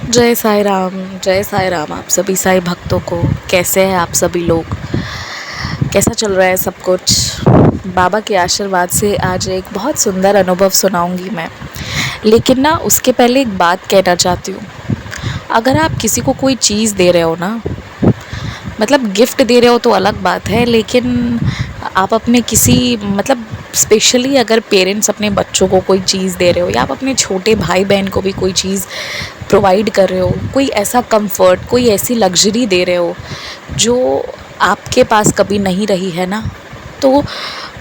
जय साई राम आप सभी साई भक्तों को। कैसे हैं आप सभी लोग? कैसा चल रहा है सब कुछ? बाबा के आशीर्वाद से आज एक बहुत सुंदर अनुभव सुनाऊंगी मैं। लेकिन ना उसके पहले एक बात कहना चाहती हूँ। अगर आप किसी को कोई चीज़ दे रहे हो ना, मतलब गिफ्ट दे रहे हो तो अलग बात है, लेकिन आप अपने किसी मतलब स्पेशली अगर पेरेंट्स अपने बच्चों को कोई चीज़ दे रहे हो या आप अपने छोटे भाई बहन को भी कोई चीज़ प्रोवाइड कर रहे हो, कोई ऐसा कंफर्ट, कोई ऐसी लग्जरी दे रहे हो जो आपके पास कभी नहीं रही है ना, तो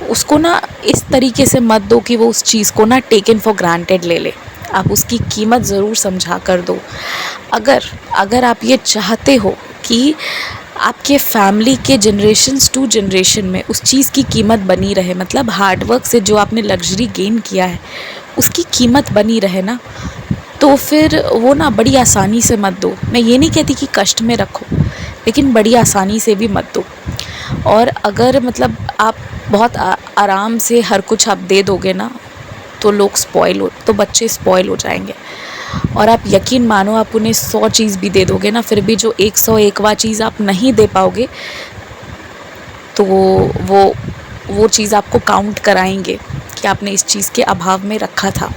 उसको ना इस तरीके से मत दो कि वो उस चीज़ को ना टेकन फॉर ग्रांटेड ले ले। आप उसकी कीमत ज़रूर समझा कर दो। अगर अगर आप ये चाहते हो कि आपके फैमिली के जनरेशन्स टू जनरेशन में उस चीज़ की कीमत बनी रहे, मतलब हार्डवर्क से जो आपने लग्जरी गेन किया है उसकी कीमत बनी रहे ना, तो फिर वो ना बड़ी आसानी से मत दो। मैं ये नहीं कहती कि कष्ट में रखो, लेकिन बड़ी आसानी से भी मत दो। और अगर मतलब आप बहुत आराम से हर कुछ आप दे दोगे ना, तो बच्चे स्पॉइल हो जाएंगे। और आप यकीन मानो, आप उन्हें 100 चीज़ भी दे दोगे ना, फिर भी जो 101वां चीज़ आप नहीं दे पाओगे, तो वो चीज़ आपको काउंट कराएंगे कि आपने इस चीज़ के अभाव में रखा था।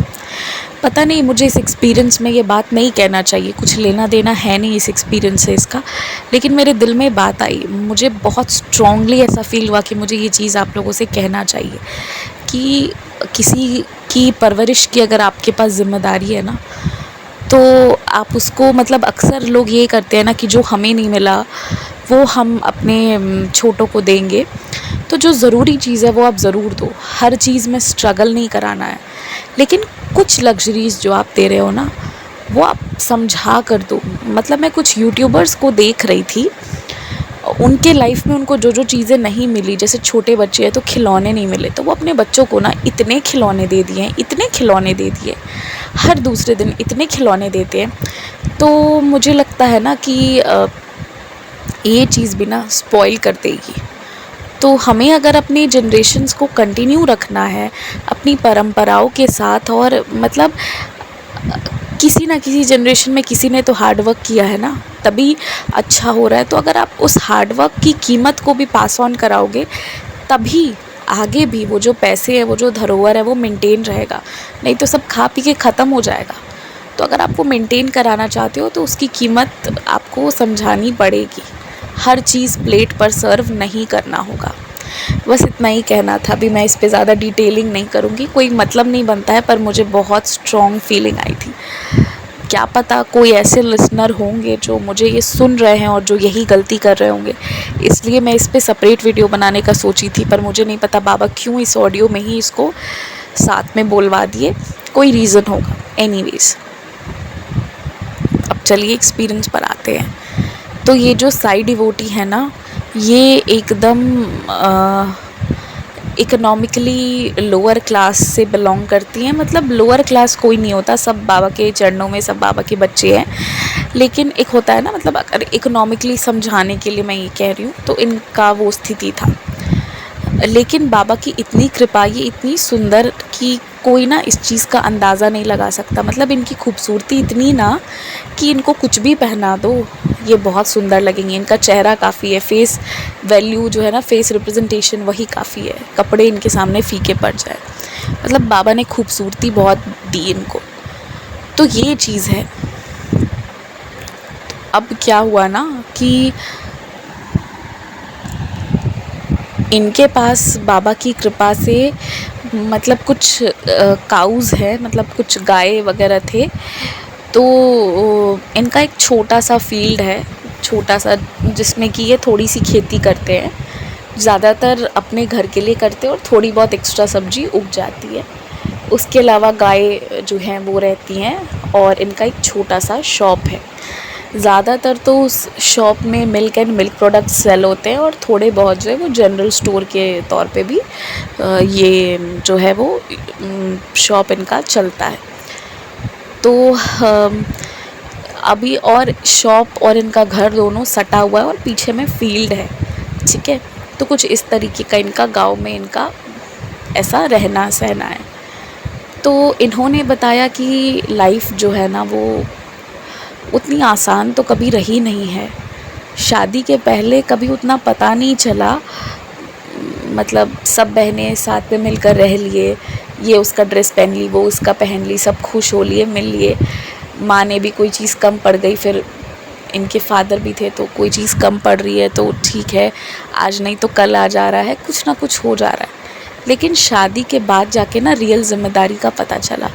पता नहीं, मुझे इस एक्सपीरियंस में ये बात नहीं कहना चाहिए, कुछ लेना देना है नहीं इस एक्सपीरियंस से इसका, लेकिन मेरे दिल में बात आई। मुझे बहुत स्ट्रांगली ऐसा फील हुआ कि मुझे ये चीज़ आप लोगों से कहना चाहिए कि किसी की परवरिश की अगर आपके पास ज़िम्मेदारी है ना, तो आप उसको, मतलब अक्सर लोग ये करते हैं ना कि जो हमें नहीं मिला वो हम अपने छोटों को देंगे। तो जो ज़रूरी चीज़ है वो आप ज़रूर दो। हर चीज़ में स्ट्रगल नहीं कराना है, लेकिन कुछ लग्जरीज़ जो आप दे रहे हो ना, वो आप समझा कर दो। मतलब मैं कुछ यूट्यूबर्स को देख रही थी, उनके लाइफ में उनको जो जो चीज़ें नहीं मिली, जैसे छोटे बच्चे हैं तो खिलौने नहीं मिले, तो वो अपने बच्चों को ना इतने खिलौने दे दिए, इतने खिलौने दे दिए, हर दूसरे दिन इतने खिलौने देते हैं। तो मुझे लगता है ना कि ये चीज़ भी ना स्पॉइल कर देगी। तो हमें अगर अपनी जनरेशन्स को कंटिन्यू रखना है अपनी परंपराओं के साथ, और मतलब किसी ना किसी जनरेशन में किसी ने तो हार्ड वर्क किया है ना, तभी अच्छा हो रहा है। तो अगर आप उस हार्ड वर्क की कीमत को भी पास ऑन कराओगे, तभी आगे भी वो जो पैसे है, वो जो धरोहर है, वो मेंटेन रहेगा। नहीं तो सब खा पी के ख़त्म हो जाएगा। तो अगर आप वो मेंटेन कराना चाहते हो तो उसकी कीमत आपको समझानी पड़ेगी। हर चीज़ प्लेट पर सर्व नहीं करना होगा। बस इतना ही कहना था। अभी मैं इस पे ज़्यादा डिटेलिंग नहीं करूँगी, कोई मतलब नहीं बनता है, पर मुझे बहुत स्ट्रॉन्ग फीलिंग आई थी। क्या पता कोई ऐसे लिसनर होंगे जो मुझे ये सुन रहे हैं और जो यही गलती कर रहे होंगे, इसलिए मैं इस पे सेपरेट वीडियो बनाने का सोची थी, पर मुझे नहीं पता बाबा क्यों इस ऑडियो में ही इसको साथ में बोलवा दिए। कोई रीज़न होगा। एनीवेज, अब चलिए एक्सपीरियंस पर आते हैं। तो ये जो साई डिवोटी है ना, ये एकदम इकोनॉमिकली लोअर क्लास से बिलोंग करती हैं। मतलब लोअर क्लास कोई नहीं होता, सब बाबा के चरणों में, सब बाबा के बच्चे हैं। लेकिन एक होता है ना, मतलब अगर इकोनॉमिकली समझाने के लिए मैं ये कह रही हूँ, तो इनका वो स्थिति था। लेकिन बाबा की इतनी कृपा, ये इतनी सुंदर कि कोई ना इस चीज़ का अंदाज़ा नहीं लगा सकता। मतलब इनकी खूबसूरती इतनी ना कि इनको कुछ भी पहना दो ये बहुत सुंदर लगेंगे। इनका चेहरा काफ़ी है, फेस वैल्यू जो है ना, फेस रिप्रेजेंटेशन वही काफ़ी है, कपड़े इनके सामने फीके पड़ जाए। मतलब बाबा ने खूबसूरती बहुत दी इनको। तो ये चीज़ है। अब क्या हुआ ना कि इनके पास बाबा की कृपा से मतलब कुछ काउज़ है, मतलब कुछ गाय वगैरह थे। तो इनका एक छोटा सा फील्ड है, छोटा सा, जिसमें कि ये थोड़ी सी खेती करते हैं। ज़्यादातर अपने घर के लिए करते हैं और थोड़ी बहुत एक्स्ट्रा सब्जी उग जाती है। उसके अलावा गाय जो हैं वो रहती हैं, और इनका एक छोटा सा शॉप है। ज़्यादातर तो उस शॉप में milk and milk products sale होते हैं, और थोड़े बहुत जो है वो जनरल स्टोर के तौर पे भी ये जो है वो शॉप इनका चलता है। तो अभी और शॉप और इनका घर दोनों सटा हुआ है, और पीछे में फील्ड है, ठीक है। तो कुछ इस तरीके का इनका गांव में इनका ऐसा रहना सहना है। तो इन्होंने बताया कि लाइफ जो है ना, उतनी आसान तो कभी रही नहीं है। शादी के पहले कभी उतना पता नहीं चला, मतलब सब बहनें साथ में मिलकर रह लिए, ये उसका ड्रेस पहन ली, वो उसका पहन ली, सब खुश हो लिए, मिल लिए। माँ ने भी कोई चीज़ कम पड़ गई, फिर इनके फादर भी थे तो कोई चीज़ कम पड़ रही है तो ठीक है, आज नहीं तो कल आ जा रहा है, कुछ ना कुछ हो जा रहा है। लेकिन शादी के बाद जाके ना रियल जिम्मेदारी का पता चला।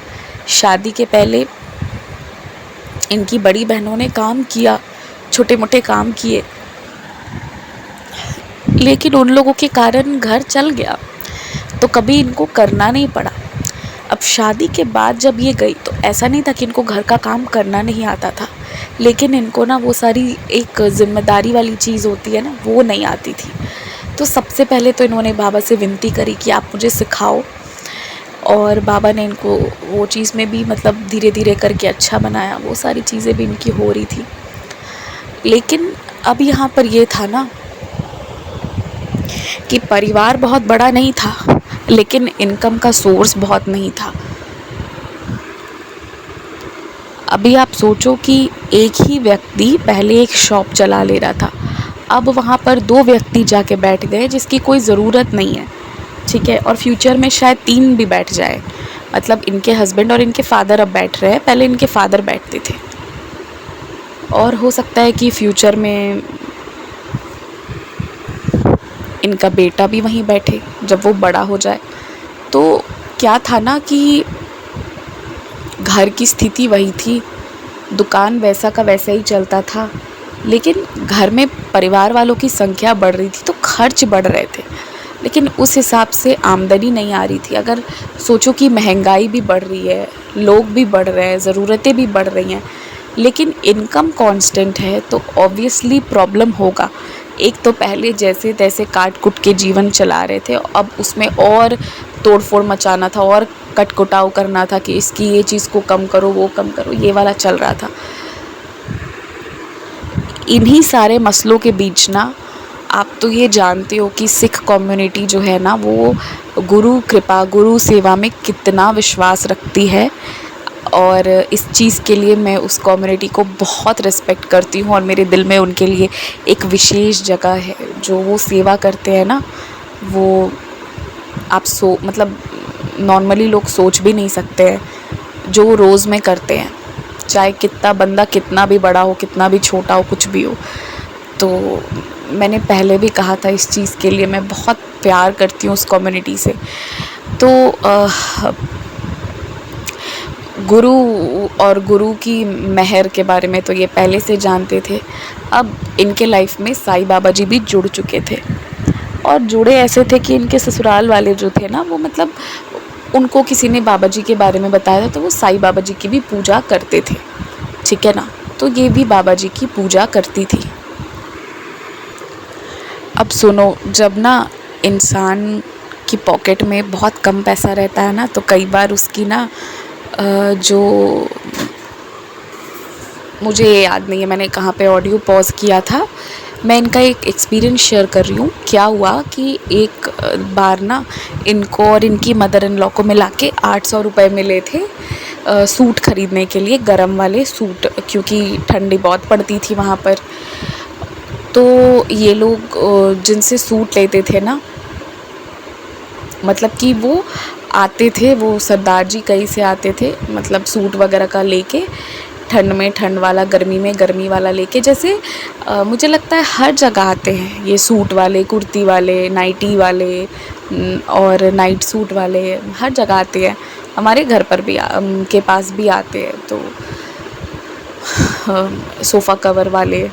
शादी के पहले इनकी बड़ी बहनों ने काम किया, छोटे मोटे काम किए, लेकिन उन लोगों के कारण घर चल गया, तो कभी इनको करना नहीं पड़ा। अब शादी के बाद जब ये गई तो ऐसा नहीं था कि इनको घर का काम करना नहीं आता था, लेकिन इनको ना वो सारी एक ज़िम्मेदारी वाली चीज़ होती है ना, वो नहीं आती थी। तो सबसे पहले तो इन्होंने बाबा से विनती करी कि आप मुझे सिखाओ, और बाबा ने इनको वो चीज़ में भी मतलब धीरे धीरे करके अच्छा बनाया, वो सारी चीज़ें भी इनकी हो रही थी। लेकिन अब यहाँ पर ये था ना कि परिवार बहुत बड़ा नहीं था, लेकिन इनकम का सोर्स बहुत नहीं था। अभी आप सोचो कि एक ही व्यक्ति पहले एक शॉप चला ले रहा था, अब वहाँ पर 2 व्यक्ति जाके बैठ गए जिसकी कोई ज़रूरत नहीं है, ठीक है, और फ्यूचर में शायद 3 भी बैठ जाए। मतलब इनके हस्बैंड और इनके फादर अब बैठ रहे हैं, पहले इनके फादर बैठते थे, और हो सकता है कि फ्यूचर में इनका बेटा भी वहीं बैठे जब वो बड़ा हो जाए। तो क्या था ना कि घर की स्थिति वही थी, दुकान वैसा का वैसा ही चलता था, लेकिन घर में परिवार वालों की संख्या बढ़ रही थी तो खर्च बढ़ रहे थे, लेकिन उस हिसाब से आमदनी नहीं आ रही थी। अगर सोचो कि महंगाई भी बढ़ रही है, लोग भी बढ़ रहे हैं, ज़रूरतें भी बढ़ रही हैं, लेकिन इनकम कांस्टेंट है तो ऑब्वियसली प्रॉब्लम होगा। एक तो पहले जैसे तैसे काट कुट के जीवन चला रहे थे, अब उसमें और तोड़ फोड़ मचाना था और कट कुटाव करना था कि इसकी ये चीज़ को कम करो, वो कम करो, ये वाला चल रहा था। इन्हीं सारे मसलों के बीच ना, आप तो ये जानते हो कि सिख कम्युनिटी जो है ना, वो गुरु कृपा, गुरु सेवा में कितना विश्वास रखती है, और इस चीज़ के लिए मैं उस कम्युनिटी को बहुत रिस्पेक्ट करती हूँ, और मेरे दिल में उनके लिए एक विशेष जगह है। जो वो सेवा करते हैं ना, वो आप मतलब नॉर्मली लोग सोच भी नहीं सकते हैं जो वो रोज़ में करते हैं, चाहे कितना बंदा कितना भी बड़ा हो, कितना भी छोटा हो, कुछ भी हो। तो मैंने पहले भी कहा था, इस चीज़ के लिए मैं बहुत प्यार करती हूँ उस कम्युनिटी से। तो गुरु और गुरु की मेहर के बारे में तो ये पहले से जानते थे। अब इनके लाइफ में साईं बाबा जी भी जुड़ चुके थे, और जुड़े ऐसे थे कि इनके ससुराल वाले जो थे ना, वो मतलब उनको किसी ने बाबा जी के बारे में बताया था, तो वो साईं बाबा जी की भी पूजा करते थे, ठीक है ना। तो ये भी बाबा जी की पूजा करती थी। अब सुनो, जब ना इंसान की पॉकेट में बहुत कम पैसा रहता है ना, तो कई बार उसकी ना जो, मुझे याद नहीं है मैंने कहाँ पे ऑडियो पॉज किया था, मैं इनका एक एक्सपीरियंस शेयर कर रही हूँ। क्या हुआ कि एक बार ना इनको और इनकी मदर इन लॉ को मिला के 800 रुपये मिले थे सूट ख़रीदने के लिए, गरम वाले सूट, क्योंकि ठंडी बहुत पड़ती थी वहाँ पर। तो ये लोग जिनसे सूट लेते थे ना, मतलब कि वो आते थे, वो सरदार जी कहीं से आते थे, मतलब सूट वगैरह का लेके, ठंड में ठंड वाला, गर्मी में गर्मी वाला लेके। जैसे मुझे लगता है हर जगह आते हैं ये सूट वाले, कुर्ती वाले, नाइटी वाले और नाइट सूट वाले, हर जगह आते हैं। हमारे घर पर भी के पास भी आते हैं। तो सोफ़ा कवर वाले,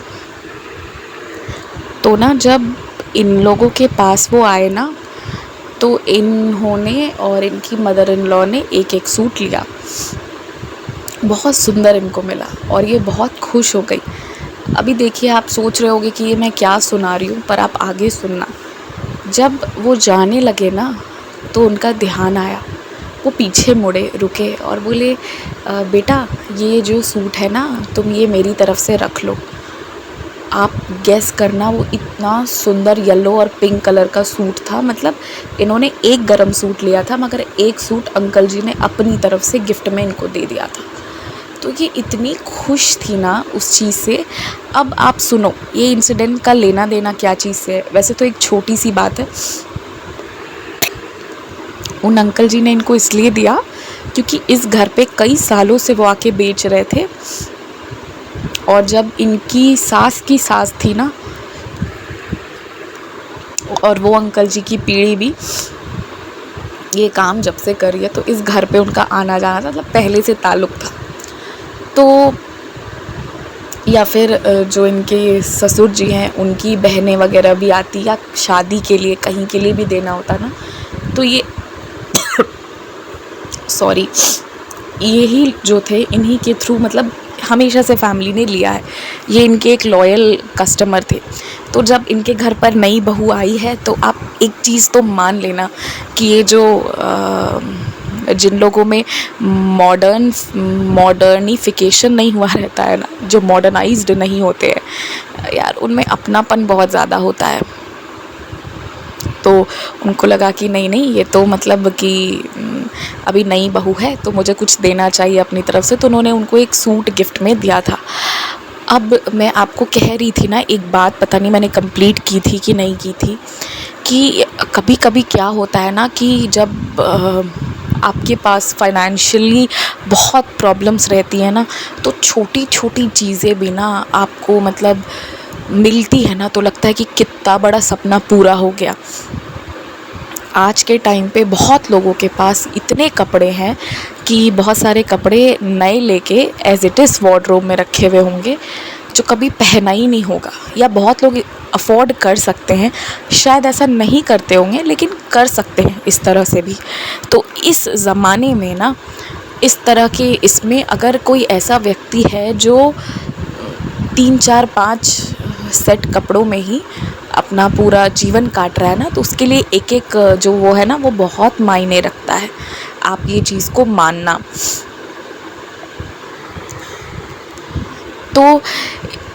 तो ना जब इन लोगों के पास वो आए ना, तो इन्होंने और इनकी मदर इन लॉ ने एक एक सूट लिया, बहुत सुंदर इनको मिला, और ये बहुत खुश हो गई। अभी देखिए, आप सोच रहे होगे कि ये मैं क्या सुना रही हूँ, पर आप आगे सुनना। जब वो जाने लगे ना, तो उनका ध्यान आया, वो पीछे मुड़े, रुके और बोले, बेटा ये जो सूट है ना, तुम ये मेरी तरफ से रख लो। आप गैस करना, वो इतना सुंदर येलो और पिंक कलर का सूट था। मतलब इन्होंने एक गरम सूट लिया था, मगर एक सूट अंकल जी ने अपनी तरफ से गिफ्ट में इनको दे दिया था। तो ये इतनी खुश थी ना उस चीज़ से। अब आप सुनो ये इंसिडेंट का लेना देना क्या चीज़ से है। वैसे तो एक छोटी सी बात है, उन अंकल जी ने इनको इसलिए दिया क्योंकि इस घर पे कई सालों से वो आके बेच रहे थे, और जब इनकी सास की सास थी ना, और वो अंकल जी की पीढ़ी भी ये काम जब से कर रही है, तो इस घर पे उनका आना जाना था, मतलब पहले से ताल्लुक़ था। तो या फिर जो इनके ससुर जी हैं उनकी बहनें वगैरह भी आती, या शादी के लिए कहीं के लिए भी देना होता ना, तो ये सॉरी यही जो थे इन्हीं के थ्रू, मतलब हमेशा से फैमिली ने लिया है। ये इनके एक लॉयल कस्टमर थे। तो जब इनके घर पर नई बहू आई है तो आप एक चीज़ तो मान लेना कि ये जो जिन लोगों में मॉडर्निफिकेशन नहीं हुआ रहता है ना, जो मॉडर्नाइज्ड नहीं होते हैं यार, उनमें अपनापन बहुत ज़्यादा होता है। तो उनको लगा कि नहीं ये तो मतलब कि अभी नई बहू है तो मुझे कुछ देना चाहिए अपनी तरफ से, तो उन्होंने उनको एक सूट गिफ्ट में दिया था। अब मैं आपको कह रही थी ना एक बात, पता नहीं मैंने कंप्लीट की थी कि नहीं की थी, कि कभी कभी क्या होता है ना कि जब आपके पास फाइनेंशियली बहुत प्रॉब्लम्स रहती है ना, तो छोटी छोटी चीज़ें भी ना आपको मतलब मिलती है ना, तो लगता है कि कितना बड़ा सपना पूरा हो गया। आज के टाइम पे बहुत लोगों के पास इतने कपड़े हैं कि बहुत सारे कपड़े नए लेके एज़ इट इज़ वार्डरोब में रखे हुए होंगे, जो कभी पहना ही नहीं होगा। या बहुत लोग अफोर्ड कर सकते हैं, शायद ऐसा नहीं करते होंगे लेकिन कर सकते हैं इस तरह से भी। तो इस ज़माने में ना इस तरह के इसमें अगर कोई ऐसा व्यक्ति है जो 3 4 5 सेट कपड़ों में ही अपना पूरा जीवन काट रहा है ना, तो उसके लिए एक एक जो वो है ना वो बहुत मायने रखता है। आप ये चीज़ को मानना। तो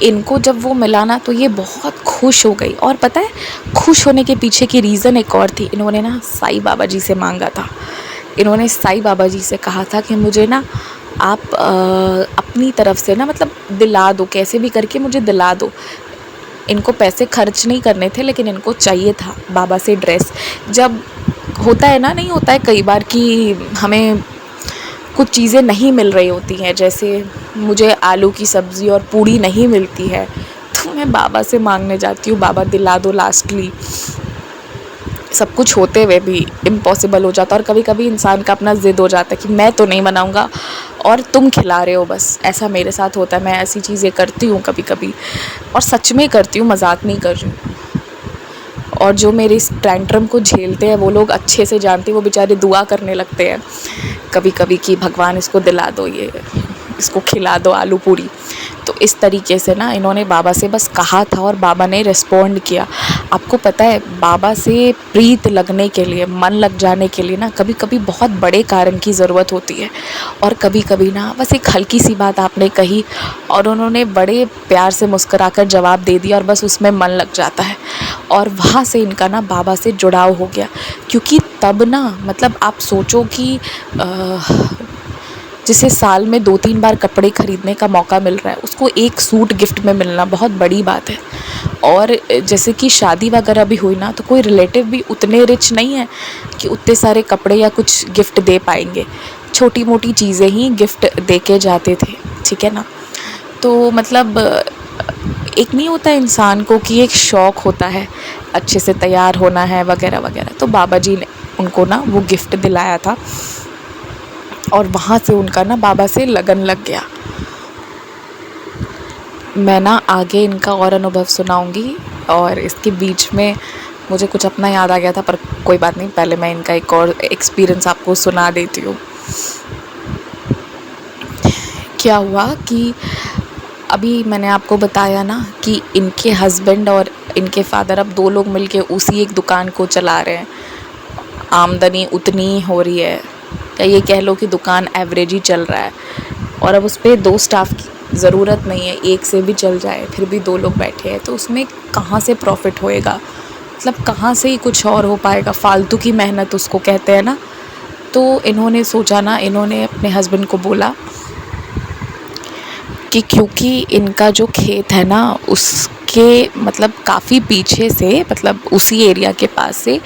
इनको जब वो मिला ना तो ये बहुत खुश हो गई, और पता है खुश होने के पीछे की रीज़न एक और थी। इन्होंने ना साईं बाबा जी से मांगा था। इन्होंने साईं बाबा जी से कहा था कि मुझे ना आप अपनी तरफ से ना मतलब दिला दो, कैसे भी करके मुझे दिला दो। इनको पैसे खर्च नहीं करने थे लेकिन इनको चाहिए था बाबा से ड्रेस। जब होता है ना, नहीं होता है कई बार कि हमें कुछ चीज़ें नहीं मिल रही होती हैं, जैसे मुझे आलू की सब्ज़ी और पूड़ी नहीं मिलती है तो मैं बाबा से मांगने जाती हूँ, बाबा दिला दो। लास्टली सब कुछ होते हुए भी इम्पॉसिबल हो जाता है, और कभी कभी इंसान का अपना ज़िद हो जाता है कि मैं तो नहीं बनाऊँगा और तुम खिला रहे हो बस। ऐसा मेरे साथ होता है, मैं ऐसी चीज़ें करती हूँ कभी कभी, और सच में करती हूँ, मजाक नहीं कर रही हूँ। और जो मेरे इस टैंट्रम को झेलते हैं वो लोग अच्छे से जानते हैं, वो बेचारे दुआ करने लगते हैं कभी कभी कि भगवान इसको दिला दो, ये इसको खिला दो आलू पूरी। तो इस तरीके से ना इन्होंने बाबा से बस कहा था और बाबा ने रिस्पॉन्ड किया। आपको पता है बाबा से प्रीत लगने के लिए, मन लग जाने के लिए ना कभी कभी बहुत बड़े कारण की ज़रूरत होती है, और कभी कभी ना बस एक हल्की सी बात आपने कही और उन्होंने बड़े प्यार से मुस्कुराकर जवाब दे दिया, और बस उसमें मन लग जाता है। और वहाँ से इनका ना बाबा से जुड़ाव हो गया। क्योंकि तब ना मतलब आप सोचो कि जिसे साल में 2-3 बार कपड़े ख़रीदने का मौका मिल रहा है, उसको एक सूट गिफ्ट में मिलना बहुत बड़ी बात है। और जैसे कि शादी वगैरह भी हुई ना, तो कोई रिलेटिव भी उतने रिच नहीं है कि उतने सारे कपड़े या कुछ गिफ्ट दे पाएंगे। छोटी मोटी चीज़ें ही गिफ्ट दे के जाते थे, ठीक है ना। तो मतलब एक नहीं होता इंसान को कि एक शौक़ होता है अच्छे से तैयार होना है वगैरह वगैरह। तो बाबा जी ने उनको ना वो गिफ्ट दिलाया था, और वहाँ से उनका ना बाबा से लगन लग गया। मैं ना आगे इनका और अनुभव सुनाऊंगी, और इसके बीच में मुझे कुछ अपना याद आ गया था, पर कोई बात नहीं, पहले मैं इनका एक और एक्सपीरियंस आपको सुना देती हूँ। क्या हुआ कि अभी मैंने आपको बताया ना कि इनके हस्बैंड और इनके फादर अब 2 लोग मिलके उसी एक दुकान को चला रहे हैं। आमदनी उतनी ही हो रही है, या ये कह लो कि दुकान एवरेज ही चल रहा है, और अब उस पर 2 स्टाफ की ज़रूरत नहीं है, एक से भी चल जाए, फिर भी 2 लोग बैठे हैं, तो उसमें कहाँ से प्रॉफिट होएगा, मतलब कहाँ से ही कुछ और हो पाएगा। फालतू की मेहनत उसको कहते हैं ना। तो इन्होंने सोचा ना, इन्होंने अपने हस्बैंड को बोला कि क्योंकि इनका जो खेत है ना उसके मतलब काफ़ी पीछे से, मतलब उसी एरिया के पास से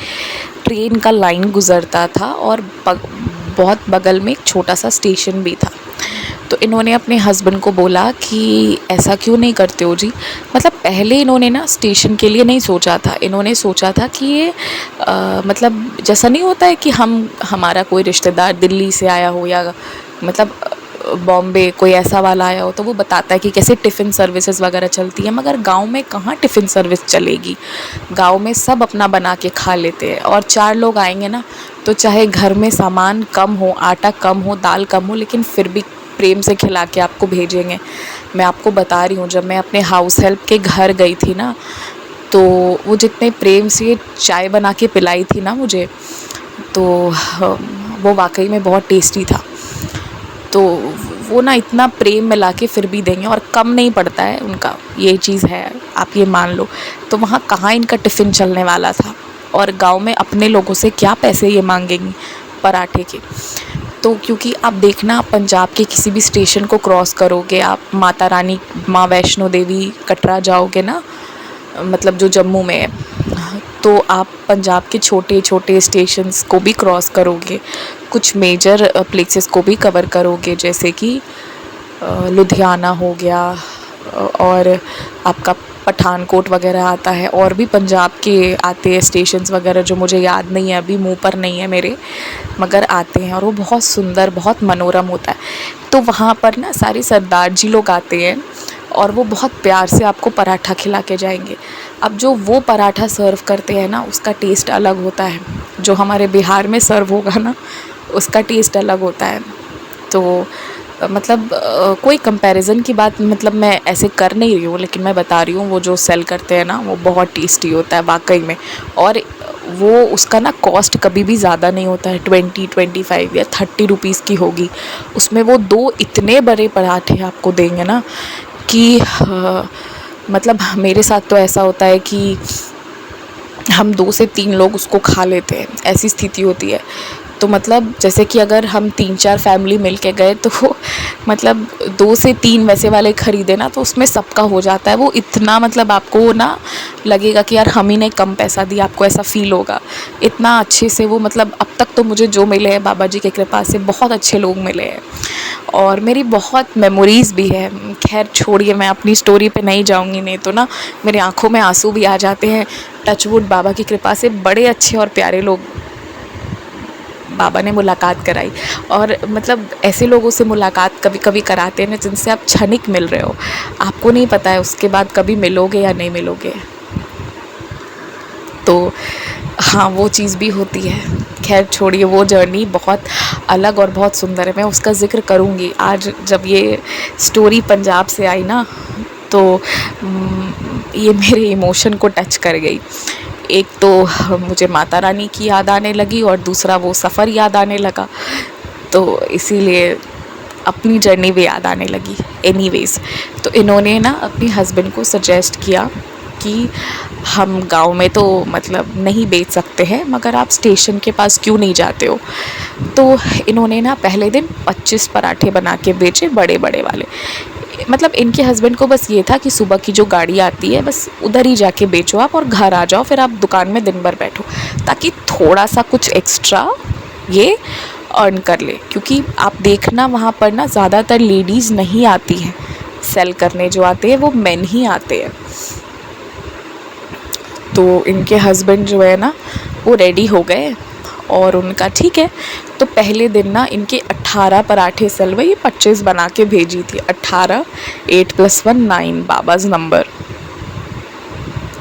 ट्रेन का लाइन गुज़रता था और बहुत बगल में एक छोटा सा स्टेशन भी था। तो इन्होंने अपने हस्बैंड को बोला कि ऐसा क्यों नहीं करते हो जी। मतलब पहले इन्होंने ना स्टेशन के लिए नहीं सोचा था, इन्होंने सोचा था कि ये मतलब जैसा नहीं होता है कि हमारा कोई रिश्तेदार दिल्ली से आया हो या मतलब बॉम्बे कोई ऐसा वाला आया हो तो वो बताता है कि कैसे टिफ़िन सर्विसेज वगैरह चलती है, मगर गांव में कहाँ टिफ़िन सर्विस चलेगी। गांव में सब अपना बना के खा लेते हैं, और 4 लोग आएंगे ना तो चाहे घर में सामान कम हो, आटा कम हो, दाल कम हो, लेकिन फिर भी प्रेम से खिला के आपको भेजेंगे। मैं आपको बता रही हूँ, जब मैं अपने हाउस हेल्प के घर गई थी ना तो वो जितने प्रेम से चाय बना के पिलाई थी ना मुझे, तो वो वाकई में बहुत टेस्टी था। तो वो ना इतना प्रेम मिला के फिर भी देंगे, और कम नहीं पड़ता है उनका, ये चीज़ है, आप ये मान लो। तो वहाँ कहाँ इनका टिफ़िन चलने वाला था, और गांव में अपने लोगों से क्या पैसे ये मांगेंगी पराठे के। तो क्योंकि आप देखना, आप पंजाब के किसी भी स्टेशन को क्रॉस करोगे, आप माता रानी, माँ वैष्णो देवी कटरा जाओगे ना, मतलब जो जम्मू में है, तो आप पंजाब के छोटे छोटे स्टेशंस को भी क्रॉस करोगे, कुछ मेजर प्लेसेस को भी कवर करोगे, जैसे कि लुधियाना हो गया, और आपका पठानकोट वगैरह आता है, और भी पंजाब के आते हैं स्टेशंस वगैरह जो मुझे याद नहीं है अभी, मुंह पर नहीं है मेरे, मगर आते हैं और वो बहुत सुंदर, बहुत मनोरम होता है। तो वहाँ पर ना सारे सरदार जी लोग आते हैं और वो बहुत प्यार से आपको पराठा खिला के जाएंगे। अब जो वो पराठा सर्व करते हैं ना उसका टेस्ट अलग होता है, जो हमारे बिहार में सर्व होगा ना उसका टेस्ट अलग होता है। तो मतलब कोई कंपैरिजन की बात मतलब मैं ऐसे कर नहीं रही हूँ, लेकिन मैं बता रही हूँ वो जो सेल करते हैं ना वो बहुत टेस्टी होता है वाकई में। और वो उसका ना कॉस्ट कभी भी ज़्यादा नहीं होता है, 25 या 30 रुपीज़ की होगी, उसमें वो 2 इतने बड़े पराठे आपको देंगे ना कि मतलब मेरे साथ तो ऐसा होता है कि हम 2 से 3 लोग उसको खा लेते हैं, ऐसी स्थिति होती है। तो मतलब जैसे कि अगर हम 3-4 फैमिली मिल के गए तो मतलब 2 से 3 वैसे वाले ख़रीदे ना तो उसमें सबका हो जाता है। वो इतना मतलब आपको ना लगेगा कि यार हम ही ने कम पैसा दिया, आपको ऐसा फ़ील होगा इतना अच्छे से वो। मतलब अब तक तो मुझे जो मिले हैं बाबा जी की कृपा से बहुत अच्छे लोग मिले हैं, और मेरी बहुत मेमोरीज़ भी है। खैर छोड़िए, मैं अपनी स्टोरी पे नहीं जाऊंगी, नहीं तो ना मेरी आंखों में आंसू भी आ जाते हैं। टचवुड, बाबा की कृपा से बड़े अच्छे और प्यारे लोग बाबा ने मुलाकात कराई, और मतलब ऐसे लोगों से मुलाकात कभी कभी कराते हैं ना जिनसे आप क्षणिक मिल रहे हो, आपको नहीं पता है उसके बाद कभी मिलोगे या नहीं मिलोगे। तो हाँ, वो चीज़ भी होती है। खैर छोड़िए, वो जर्नी बहुत अलग और बहुत सुंदर है, मैं उसका ज़िक्र करूँगी। आज जब ये स्टोरी पंजाब से आई ना तो ये मेरे इमोशन को टच कर गई। एक तो मुझे माता रानी की याद आने लगी और दूसरा वो सफ़र याद आने लगा, तो इसीलिए अपनी जर्नी भी याद आने लगी। एनीवेज़, तो इन्होंने ना अपने हस्बैंड को सजेस्ट किया कि हम गांव में तो मतलब नहीं बेच सकते हैं, मगर आप स्टेशन के पास क्यों नहीं जाते हो। तो इन्होंने ना पहले दिन 25 पराठे बना के बेचे, बड़े बड़े वाले। मतलब इनके हस्बैंड को बस ये था कि सुबह की जो गाड़ी आती है बस उधर ही जाके बेचो आप, और घर आ जाओ, फिर आप दुकान में दिन भर बैठो, ताकि थोड़ा सा कुछ एक्स्ट्रा ये अर्न कर ले। क्योंकि आप देखना वहाँ पर ना ज़्यादातर लेडीज़ नहीं आती हैं सेल करने, जो आते हैं वो मेन ही आते हैं। तो इनके हस्बैंड जो है ना वो रेडी हो गए, और उनका ठीक है। तो पहले दिन ना इनके 18 पराठे सेल हुए, ये 25 बना के भेजी थी। 18, 8 + 1 9 बाबाज नंबर।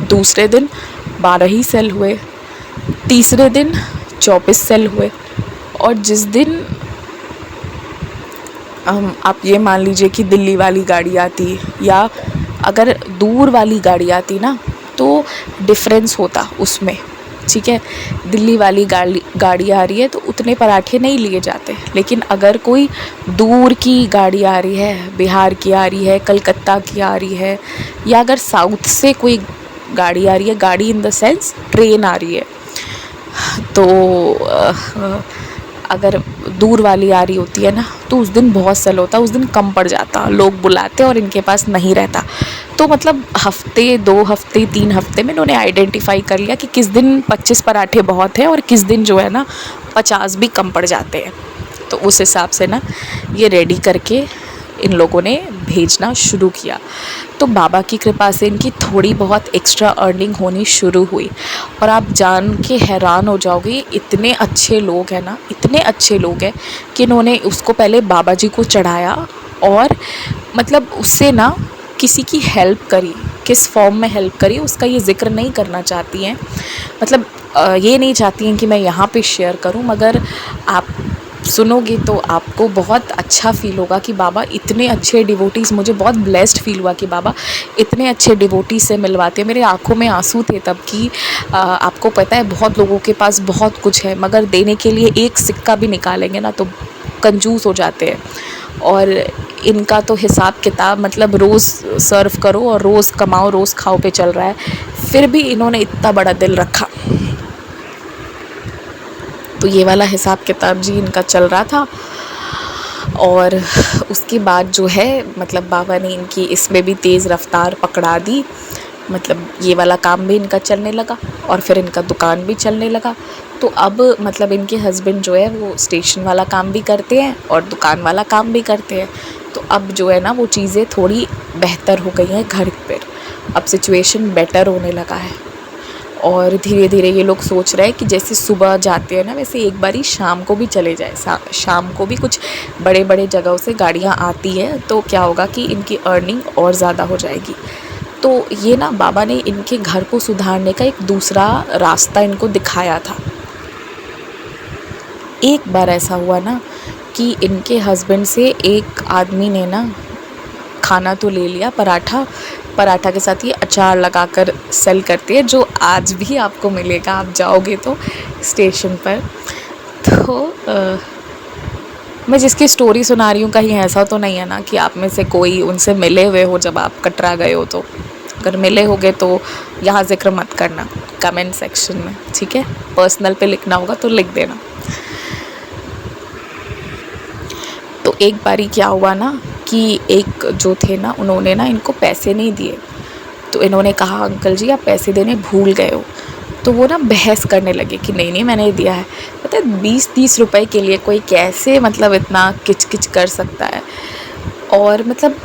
दूसरे दिन 12 ही सेल हुए, तीसरे दिन 24 सेल हुए, और जिस दिन आप ये मान लीजिए कि दिल्ली वाली गाड़ी आती या अगर दूर वाली गाड़ी आती ना तो डिफरेंस होता उसमें, ठीक है। दिल्ली वाली गाड़ी आ रही है तो उतने पराठे नहीं लिए जाते, लेकिन अगर कोई दूर की गाड़ी आ रही है, बिहार की आ रही है, कलकत्ता की आ रही है, या अगर साउथ से कोई गाड़ी आ रही है, गाड़ी इन द सेंस ट्रेन आ रही है, तो अगर दूर वाली आ रही होती है ना तो उस दिन बहुत सेल होता, उस दिन कम पड़ जाता, लोग बुलाते और इनके पास नहीं रहता। तो मतलब हफ्ते 2 हफ्ते 3 हफ्ते में इन्होंने आइडेंटिफाई कर लिया कि किस दिन 25 पराठे बहुत है और किस दिन जो है ना 50 भी कम पड़ जाते हैं। तो उस हिसाब से ना ये रेडी करके इन लोगों ने भेजना शुरू किया। तो बाबा की कृपा से इनकी थोड़ी बहुत एक्स्ट्रा अर्निंग होनी शुरू हुई और आप जान के हैरान हो जाओगे, इतने अच्छे लोग हैं ना, इतने अच्छे लोग हैं कि इन्होंने उसको पहले बाबा जी को चढ़ाया और मतलब उससे ना किसी की हेल्प करी, किस फॉर्म में हेल्प करी उसका ये ज़िक्र नहीं करना चाहती हैं। मतलब ये नहीं चाहती हैं कि मैं यहाँ पे शेयर करूँ, मगर आप सुनोगे तो आपको बहुत अच्छा फ़ील होगा कि बाबा इतने अच्छे डिवोटीज़, मुझे बहुत ब्लेस्ड फ़ील हुआ कि बाबा इतने अच्छे डिवोटीज़ से मिलवाते हैं। मेरे आँखों में आंसू थे तब कि आपको पता है बहुत लोगों के पास बहुत कुछ है मगर देने के लिए एक सिक्का भी निकालेंगे ना तो कंजूस हो जाते हैं। और इनका तो हिसाब किताब मतलब रोज़ सर्व करो और रोज़ कमाओ रोज़ खाओ पे चल रहा है, फिर भी इन्होंने इतना बड़ा दिल रखा। तो ये वाला हिसाब किताब जी इनका चल रहा था। और उसके बाद जो है मतलब बाबा ने इनकी इसमें भी तेज़ रफ्तार पकड़ा दी, मतलब ये वाला काम भी इनका चलने लगा और फिर इनका दुकान भी चलने लगा। तो अब मतलब इनके हस्बैंड जो है वो स्टेशन वाला काम भी करते हैं और दुकान वाला काम भी करते हैं। तो अब जो है ना वो चीज़ें थोड़ी बेहतर हो गई हैं घर पर, अब सिचुएशन बेटर होने लगा है। और धीरे धीरे ये लोग सोच रहे हैं कि जैसे सुबह जाते हैं ना वैसे एक बारी शाम को भी चले जाए, शाम को भी कुछ बड़े बड़े जगहों से गाड़ियाँ आती है तो क्या होगा कि इनकी अर्निंग और ज़्यादा हो जाएगी। तो ये ना बाबा ने इनके घर को सुधारने का एक दूसरा रास्ता इनको दिखाया था। एक बार ऐसा हुआ ना कि इनके हस्बैंड से एक आदमी ने ना खाना तो ले लिया, पराठा के साथ ये अचार लगाकर सेल करती है जो आज भी आपको मिलेगा, आप जाओगे तो स्टेशन पर। तो मैं जिसकी स्टोरी सुना रही हूँ कहीं ऐसा तो नहीं है ना कि आप में से कोई उनसे मिले हुए हो जब आप कटरा गए हो। तो अगर मिले होगे तो यहाँ ज़िक्र मत करना कमेंट सेक्शन में, ठीक है? पर्सनल पे लिखना होगा तो लिख देना। तो एक बारी क्या हुआ ना कि एक जो थे ना उन्होंने ना इनको पैसे नहीं दिए। तो इन्होंने कहा अंकल जी आप पैसे देने भूल गए हो। तो वो ना बहस करने लगे कि नहीं नहीं मैंने दिया है। पता है 20-30 रुपए के लिए कोई कैसे मतलब इतना किच कर सकता है, और मतलब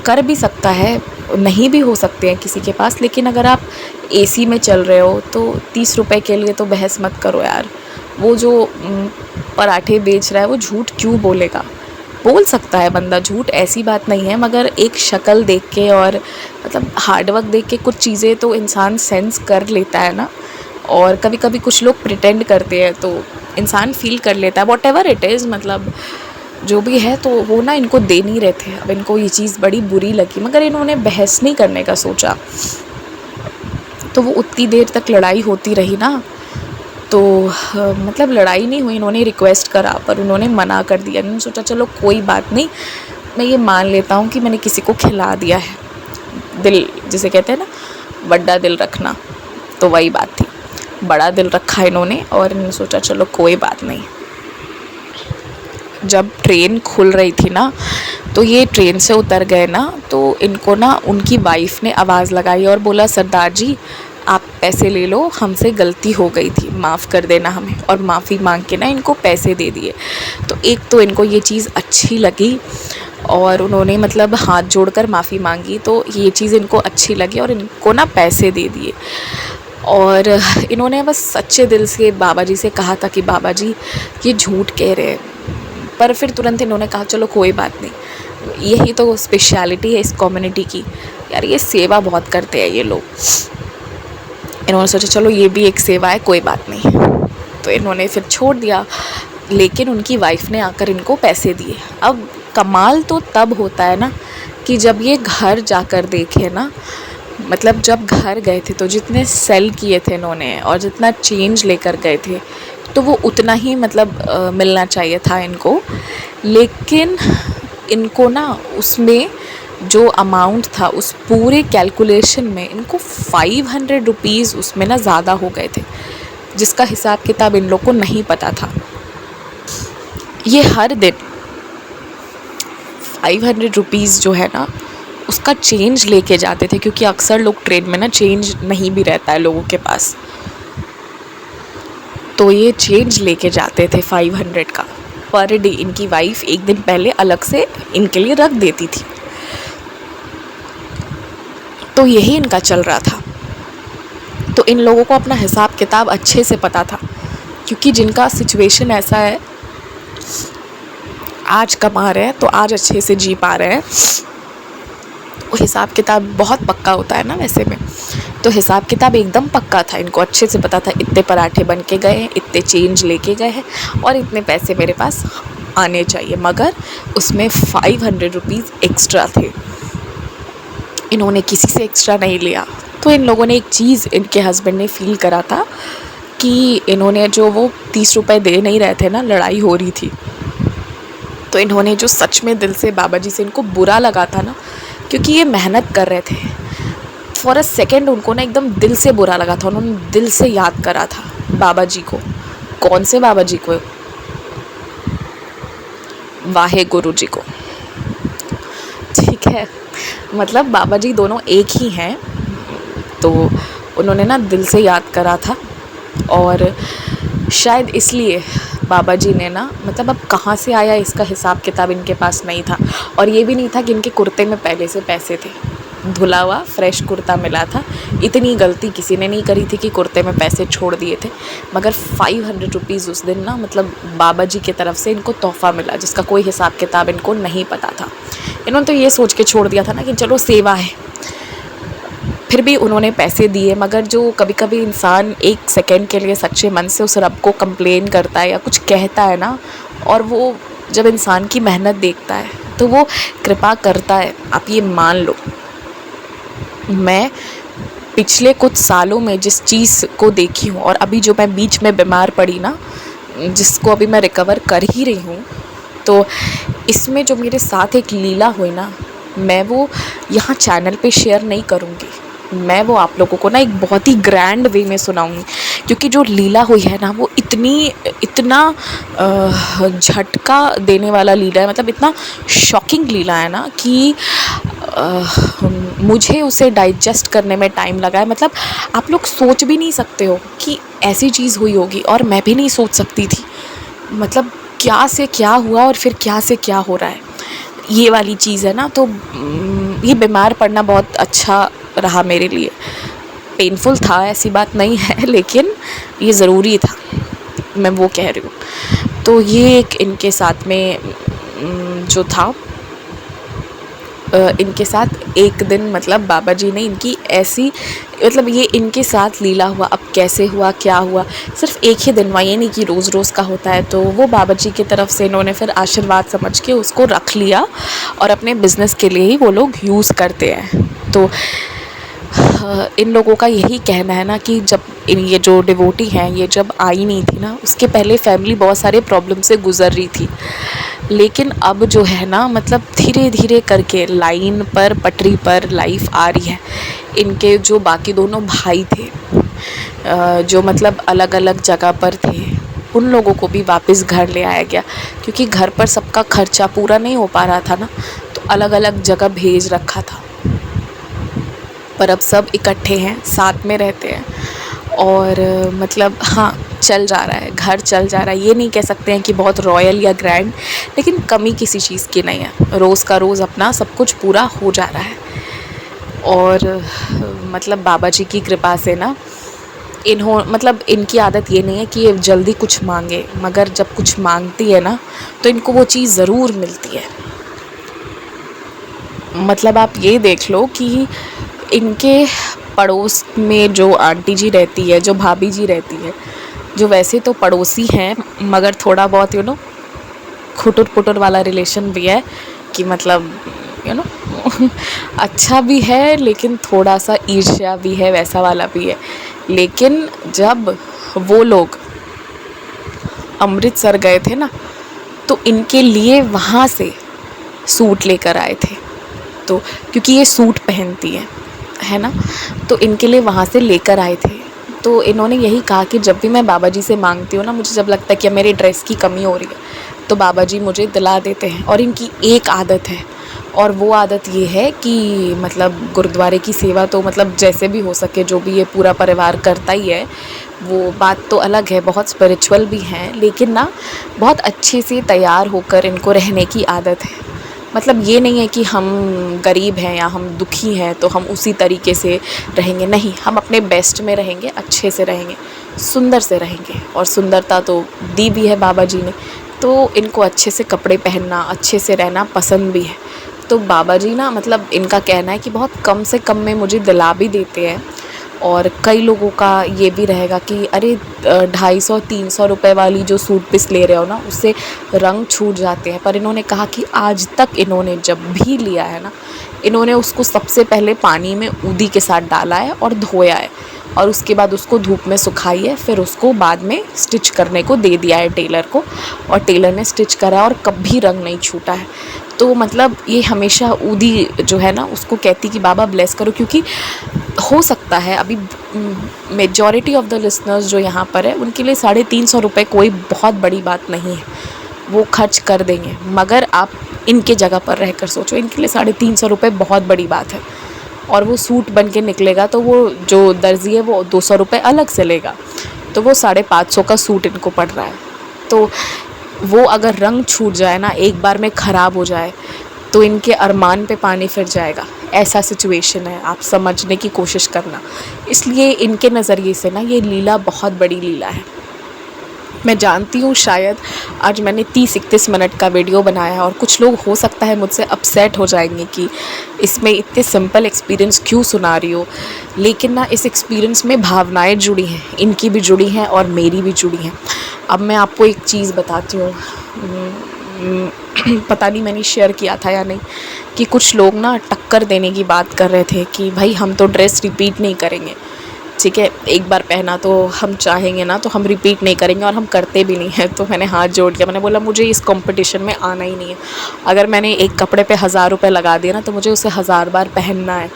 कर भी सकता है, नहीं भी हो सकते हैं किसी के पास, लेकिन अगर आप एसी में चल रहे हो तो 30 रुपए के लिए तो बहस मत करो यार। वो जो पराठे बेच रहा है वो झूठ क्यों बोलेगा? बोल सकता है बंदा झूठ, ऐसी बात नहीं है, मगर एक शक्ल देख के और मतलब हार्डवर्क देख के कुछ चीज़ें तो इंसान सेंस कर लेता है ना। और कभी कभी कुछ लोग प्रिटेंड करते हैं तो इंसान फील कर लेता है वॉट एवर इट इज़, मतलब जो भी है। तो वो ना इनको दे नहीं रहे थे। अब इनको ये चीज़ बड़ी बुरी लगी मगर इन्होंने बहस नहीं करने का सोचा। तो वो उतनी देर तक लड़ाई होती रही ना, तो मतलब लड़ाई नहीं हुई, इन्होंने रिक्वेस्ट करा पर उन्होंने मना कर दिया। इन्होंने सोचा चलो कोई बात नहीं, मैं ये मान लेता हूँ कि मैंने किसी को खिला दिया है। दिल जिसे कहते हैं ना बड़ा दिल रखना, तो वही बात थी, बड़ा दिल रखा इन्होंने और इन्होंने सोचा चलो कोई बात नहीं। जब ट्रेन खुल रही थी ना तो ये ट्रेन से उतर गए ना, तो इनको ना उनकी वाइफ ने आवाज़ लगाई और बोला सरदार जी आप पैसे ले लो, हमसे गलती हो गई थी, माफ़ कर देना हमें। और माफ़ी मांग के ना इनको पैसे दे दिए। तो एक तो इनको ये चीज़ अच्छी लगी और उन्होंने मतलब हाथ जोड़कर माफ़ी मांगी, तो ये चीज़ इनको अच्छी लगी और इनको ना पैसे दे दिए। और इन्होंने बस सच्चे दिल से बाबा जी से कहा था कि बाबा जी ये झूठ कह रहे हैं, पर फिर तुरंत इन्होंने कहा चलो कोई बात नहीं। यही तो स्पेशलिटी है इस कम्युनिटी की यार, ये सेवा बहुत करते हैं ये लोग। इन्होंने सोचा चलो ये भी एक सेवा है, कोई बात नहीं, तो इन्होंने फिर छोड़ दिया। लेकिन उनकी वाइफ ने आकर इनको पैसे दिए। अब कमाल तो तब होता है ना कि जब ये घर जाकर देखे ना, मतलब जब घर गए थे तो जितने सेल किए थे इन्होंने और जितना चेंज लेकर गए थे तो वो उतना ही मतलब मिलना चाहिए था इनको। लेकिन इनको ना उसमें जो अमाउंट था उस पूरे कैलकुलेशन में इनको 500 रुपीज़ उसमें ना ज़्यादा हो गए थे, जिसका हिसाब किताब इन लोग को नहीं पता था। ये हर दिन 500 रुपीज़ जो है ना उसका चेंज लेके जाते थे, क्योंकि अक्सर लोग ट्रेन में ना चेंज नहीं भी रहता है लोगों के पास, तो ये चेंज लेके जाते थे 500 का पर डे। इनकी वाइफ एक दिन पहले अलग से इनके लिए रख देती थी। तो यही इनका चल रहा था। तो इन लोगों को अपना हिसाब किताब अच्छे से पता था, क्योंकि जिनका सिचुएशन ऐसा है, आज कमा रहे हैं तो आज अच्छे से जी पा रहे हैं, वो हिसाब किताब बहुत पक्का होता है ना वैसे में। तो हिसाब किताब एकदम पक्का था, इनको अच्छे से पता था इतने पराठे बन के गए हैं, इतने चेंज लेके गए हैं और इतने पैसे मेरे पास आने चाहिए। मगर उसमें 500 रुपीज़ एक्स्ट्रा थे, इन्होंने किसी से एक्स्ट्रा नहीं लिया। तो इन लोगों ने एक चीज़, इनके हस्बैंड ने फील करा था कि इन्होंने जो वो 30 रुपये दे नहीं रहे थे ना, लड़ाई हो रही थी, तो इन्होंने जो सच में दिल से बाबा जी से इनको बुरा लगा था ना, क्योंकि ये मेहनत कर रहे थे, फॉर अ सेकेंड उनको ना एकदम दिल से बुरा लगा था। उन्होंने दिल से याद करा था बाबा जी को। कौन से बाबा जी को? वाहे गुरु जी को। ठीक है, मतलब बाबा जी दोनों एक ही हैं। तो उन्होंने ना दिल से याद करा था, और शायद इसलिए बाबा जी ने ना, मतलब अब कहाँ से आया इसका हिसाब किताब इनके पास नहीं था। और ये भी नहीं था कि इनके कुर्ते में पहले से पैसे थे, धुला हुआ फ्रेश कुर्ता मिला था। इतनी गलती किसी ने नहीं करी थी कि कुर्ते में पैसे छोड़ दिए थे। मगर 500 रुपीज़ उस दिन ना, मतलब बाबा जी की तरफ से इनको तोहफ़ा मिला, जिसका कोई हिसाब किताब इनको नहीं पता था। इन्होंने तो ये सोच के छोड़ दिया था ना कि चलो सेवा है, फिर भी उन्होंने पैसे दिए। मगर जो कभी कभी इंसान एक सेकंड के लिए सच्चे मन से उस रब को कंप्लेन करता है या कुछ कहता है ना, और वो जब इंसान की मेहनत देखता है तो वो कृपा करता है। आप ये मान लो, मैं पिछले कुछ सालों में जिस चीज़ को देखी हूँ, और अभी जो मैं बीच में बीमार पड़ी ना, जिसको अभी मैं रिकवर कर ही रही हूँ, तो इसमें जो मेरे साथ एक लीला हुई ना, मैं वो यहाँ चैनल पे शेयर नहीं करूँगी। मैं वो आप लोगों को ना एक बहुत ही ग्रैंड वे में सुनाऊंगी, क्योंकि जो लीला हुई है ना वो इतना झटका देने वाला लीला है, मतलब इतना शॉकिंग लीला है ना कि मुझे उसे डाइजेस्ट करने में टाइम लगा है। मतलब आप लोग सोच भी नहीं सकते हो कि ऐसी चीज़ हुई होगी, और मैं भी नहीं सोच सकती थी। मतलब क्या से क्या हुआ और फिर क्या से क्या हो रहा है, ये वाली चीज़ है ना। तो ये बीमार पड़ना बहुत अच्छा रहा मेरे लिए। पेनफुल था, ऐसी बात नहीं है, लेकिन ये ज़रूरी था, मैं वो कह रही हूँ। तो ये एक इनके साथ में जो था, इनके साथ एक दिन, मतलब बाबा जी ने इनकी ऐसी, मतलब ये इनके साथ लीला हुआ। अब कैसे हुआ, क्या हुआ, सिर्फ एक ही दिन हुआ, ये नहीं कि रोज़ रोज़ का होता है। तो वो बाबा जी की तरफ से इन्होंने फिर आशीर्वाद समझ के उसको रख लिया, और अपने बिज़नेस के लिए ही वो लोग यूज़ करते हैं। तो इन लोगों का यही कहना है ना कि जब ये जो डिवोटी हैं, ये जब आई नहीं थी ना, उसके पहले फैमिली बहुत सारे प्रॉब्लम से गुज़र रही थी। लेकिन अब जो है ना, मतलब धीरे धीरे करके लाइन पर, पटरी पर लाइफ आ रही है। इनके जो बाकी दोनों भाई थे, जो मतलब अलग अलग जगह पर थे, उन लोगों को भी वापस घर ले आया गया, क्योंकि घर पर सबका खर्चा पूरा नहीं हो पा रहा था ना, तो अलग अलग जगह भेज रखा था। पर अब सब इकट्ठे हैं, साथ में रहते हैं, और मतलब हाँ, चल जा रहा है, घर चल जा रहा है। ये नहीं कह सकते हैं कि बहुत रॉयल या ग्रैंड, लेकिन कमी किसी चीज़ की नहीं है। रोज़ का रोज़ अपना सब कुछ पूरा हो जा रहा है। और मतलब बाबा जी की कृपा से ना, मतलब इनकी आदत ये नहीं है कि ये जल्दी कुछ मांगे, मगर जब कुछ मांगती है ना, तो इनको वो चीज़ ज़रूर मिलती है। मतलब आप ये देख लो कि इनके पड़ोस में जो आंटी जी रहती है, जो भाभी जी रहती है, जो वैसे तो पड़ोसी हैं, मगर थोड़ा बहुत खुटुर पुटुर वाला रिलेशन भी है, कि मतलब अच्छा भी है, लेकिन थोड़ा सा ईर्ष्या भी है, वैसा वाला भी है। लेकिन जब वो लोग अमृतसर गए थे ना, तो इनके लिए वहाँ से सूट लेकर आए थे। तो क्योंकि ये सूट पहनती है ना, तो इनके लिए वहाँ से लेकर आए थे। तो इन्होंने यही कहा कि जब भी मैं बाबा जी से मांगती हूँ ना, मुझे जब लगता है कि मेरी ड्रेस की कमी हो रही है, तो बाबा जी मुझे दिला देते हैं। और इनकी एक आदत है, और वो आदत ये है कि मतलब गुरुद्वारे की सेवा तो मतलब जैसे भी हो सके, जो भी ये पूरा परिवार करता ही है, वो बात तो अलग है, बहुत स्पिरिचुअल भी हैं, लेकिन ना बहुत अच्छे से तैयार होकर इनको रहने की आदत है। मतलब ये नहीं है कि हम गरीब हैं या हम दुखी हैं तो हम उसी तरीके से रहेंगे, नहीं, हम अपने बेस्ट में रहेंगे, अच्छे से रहेंगे, सुंदर से रहेंगे। और सुंदरता तो दी भी है बाबा जी ने, तो इनको अच्छे से कपड़े पहनना, अच्छे से रहना पसंद भी है। तो बाबा जी ना मतलब इनका कहना है कि बहुत कम से कम में मुझे दिला भी देते हैं। और कई लोगों का ये भी रहेगा कि अरे 250-300 रुपए वाली जो सूट पीस ले रहे हो ना, उससे रंग छूट जाते हैं। पर इन्होंने कहा कि आज तक इन्होंने जब भी लिया है ना, इन्होंने उसको सबसे पहले पानी में ऊदी के साथ डाला है और धोया है, और उसके बाद उसको धूप में सुखाई है, फिर उसको बाद में स्टिच करने को दे दिया है टेलर को, और टेलर ने स्टिच करा और कभी रंग नहीं छूटा है। तो मतलब ये हमेशा ऊदी जो है ना उसको कहती कि बाबा ब्लेस करो, क्योंकि हो सकता है अभी मेजॉरिटी ऑफ द लिसनर्स जो यहाँ पर है उनके लिए 350 रुपये कोई बहुत बड़ी बात नहीं है, वो खर्च कर देंगे। मगर आप इनके जगह पर रहकर सोचो, इनके लिए 350 रुपये बहुत बड़ी बात है। और वो सूट बन के निकलेगा तो वो जो दर्जी है वो 200 रुपये अलग से लेगा, तो वो 550 का सूट इनको पड़ रहा है। तो वो अगर रंग छूट जाए ना, एक बार में ख़राब हो जाए, तो इनके अरमान पे पानी फिर जाएगा। ऐसा सिचुएशन है, आप समझने की कोशिश करना। इसलिए इनके नज़रिए से ना ये लीला बहुत बड़ी लीला है। मैं जानती हूँ शायद आज मैंने 30-31 मिनट का वीडियो बनाया है, और कुछ लोग हो सकता है मुझसे अपसेट हो जाएंगे कि इसमें इतने सिंपल एक्सपीरियंस क्यों सुना रही हो, लेकिन ना इस एक्सपीरियंस में भावनाएं जुड़ी हैं, इनकी भी जुड़ी हैं और मेरी भी जुड़ी हैं। अब मैं आपको एक चीज़ बताती हूँ, पता नहीं मैंने शेयर किया था या नहीं, कि कुछ लोग ना टक्कर देने की बात कर रहे थे कि भाई हम तो ड्रेस रिपीट नहीं करेंगे, ठीक है, एक बार पहना तो हम चाहेंगे ना तो हम रिपीट नहीं करेंगे, और हम करते भी नहीं हैं। तो मैंने हाथ जोड़ दिया, मैंने बोला मुझे इस कंपटीशन में आना ही नहीं है। अगर मैंने एक कपड़े पे 1000 रुपये लगा दिए ना, तो मुझे उसे 1000 बार पहनना है।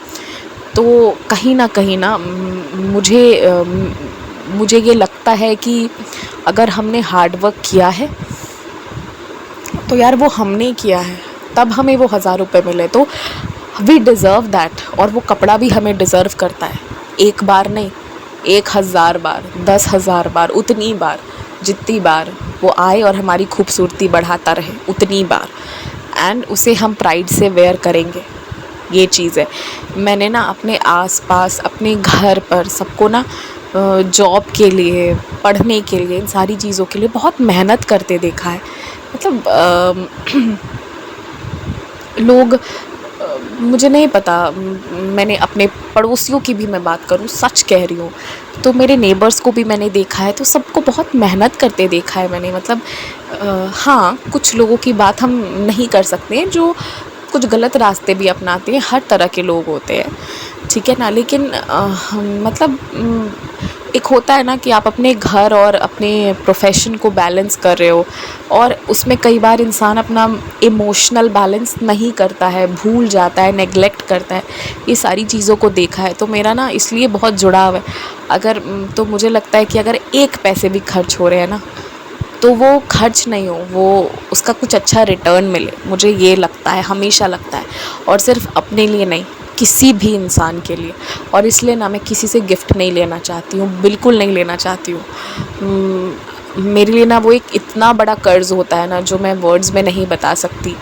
तो कहीं ना मुझे ये लगता है कि अगर हमने हार्ड वर्क किया है तो यार वो हमने किया है, तब हमें वो 1000 रुपये मिले, तो वी डिज़र्व दैट। और वो कपड़ा भी हमें डिज़र्व करता है, एक बार नहीं, 1000 बार, 10,000 बार, उतनी बार जितनी बार वो आए और हमारी खूबसूरती बढ़ाता रहे, उतनी बार। एंड उसे हम प्राइड से वेयर करेंगे, ये चीज़ है। मैंने ना अपने आसपास, अपने घर पर सबको ना जॉब के लिए, पढ़ने के लिए, इन सारी चीज़ों के लिए बहुत मेहनत करते देखा है। मतलब लोग मुझे नहीं पता, मैंने अपने पड़ोसियों की भी मैं बात करूं, सच कह रही हूँ, तो मेरे नेबर्स को भी मैंने देखा है, तो सबको बहुत मेहनत करते देखा है मैंने। मतलब हाँ, कुछ लोगों की बात हम नहीं कर सकते हैं, जो कुछ गलत रास्ते भी अपनाते हैं, हर तरह के लोग होते हैं, ठीक है ना। लेकिन मतलब एक होता है ना कि आप अपने घर और अपने प्रोफेशन को बैलेंस कर रहे हो, और उसमें कई बार इंसान अपना इमोशनल बैलेंस नहीं करता है, भूल जाता है, नेगलेक्ट करता है। ये सारी चीज़ों को देखा है, तो मेरा ना इसलिए बहुत जुड़ाव है। अगर तो मुझे लगता है कि अगर एक पैसे भी खर्च हो रहे हैं ना, तो वो खर्च नहीं हो, वो उसका कुछ अच्छा रिटर्न मिले, मुझे ये लगता है, हमेशा लगता है। और सिर्फ अपने लिए नहीं, किसी भी इंसान के लिए। और इसलिए ना मैं किसी से गिफ्ट नहीं लेना चाहती हूँ, बिल्कुल नहीं लेना चाहती हूँ। मेरे लिए ना वो एक इतना बड़ा कर्ज़ होता है ना, जो मैं वर्ड्स में नहीं बता सकती।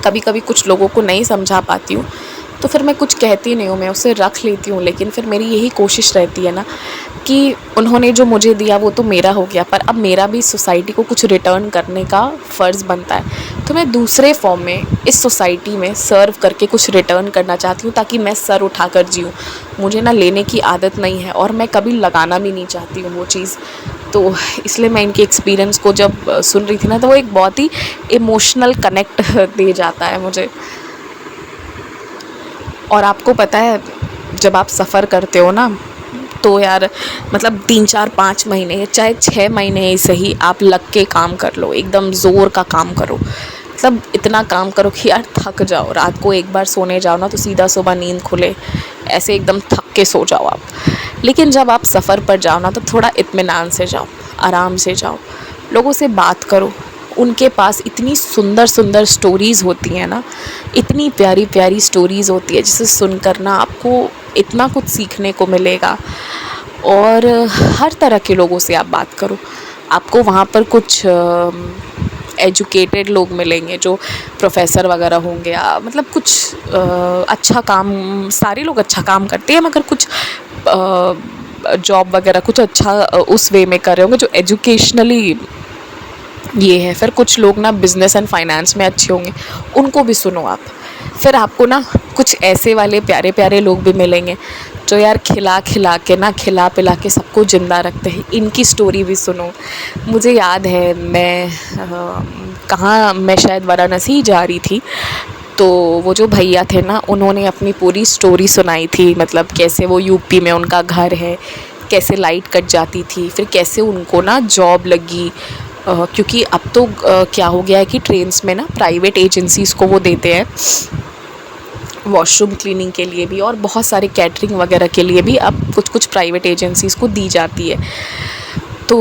कभी कभी कुछ लोगों को नहीं समझा पाती हूँ, तो फिर मैं कुछ कहती नहीं हूँ, मैं उसे रख लेती हूँ। लेकिन फिर मेरी यही कोशिश रहती है ना कि उन्होंने जो मुझे दिया वो तो मेरा हो गया, पर अब मेरा भी सोसाइटी को कुछ रिटर्न करने का फ़र्ज़ बनता है। तो मैं दूसरे फॉर्म में इस सोसाइटी में सर्व करके कुछ रिटर्न करना चाहती हूँ, ताकि मैं सर उठाकर जीऊँ। मुझे ना लेने की आदत नहीं है, और मैं कभी लगाना भी नहीं चाहती हूँ वो चीज़। तो इसलिए मैं इनके एक्सपीरियंस को जब सुन रही थी ना, तो वो एक बहुत ही इमोशनल कनेक्ट दे जाता है मुझे। और आपको पता है, जब आप सफ़र करते हो ना, तो यार मतलब 3-4-5 महीने, चाहे 6 महीने ही सही, आप लग के काम कर लो, एकदम ज़ोर का काम करो। मतलब इतना काम करो कि यार थक जाओ, रात को एक बार सोने जाओ ना तो सीधा सुबह नींद खुले, ऐसे एकदम थक के सो जाओ आप। लेकिन जब आप सफ़र पर जाओ ना, तो थोड़ा इत्मीनान से जाओ, आराम से जाओ, लोगों से बात करो, उनके पास इतनी सुंदर सुंदर स्टोरीज़ होती हैं ना, इतनी प्यारी प्यारी स्टोरीज़ होती है जिसे सुनकर ना आपको इतना कुछ सीखने को मिलेगा। और हर तरह के लोगों से आप बात करो, आपको वहाँ पर कुछ एजुकेटेड लोग मिलेंगे जो प्रोफेसर वगैरह होंगे, या मतलब कुछ अच्छा काम, सारे लोग अच्छा काम करते हैं मगर कुछ जॉब वगैरह कुछ अच्छा उस वे में कर रहे होंगे जो एजुकेशनली ये है। फिर कुछ लोग ना बिज़नेस एंड फाइनेंस में अच्छे होंगे, उनको भी सुनो आप। फिर आपको ना कुछ ऐसे वाले प्यारे प्यारे लोग भी मिलेंगे जो यार खिला खिला के ना, खिला पिला के सबको ज़िंदा रखते हैं, इनकी स्टोरी भी सुनो। मुझे याद है मैं कहाँ, मैं शायद वाराणसी जा रही थी, तो वो जो भैया थे ना, उन्होंने अपनी पूरी स्टोरी सुनाई थी, मतलब कैसे वो यूपी में उनका घर है, कैसे लाइट कट जाती थी, फिर कैसे उनको ना जॉब लगी। क्योंकि अब तो क्या हो गया है कि ट्रेन्स में ना प्राइवेट एजेंसीज़ को वो देते हैं वॉशरूम क्लीनिंग के लिए भी, और बहुत सारे कैटरिंग वगैरह के लिए भी अब कुछ कुछ प्राइवेट एजेंसीज़ को दी जाती है। तो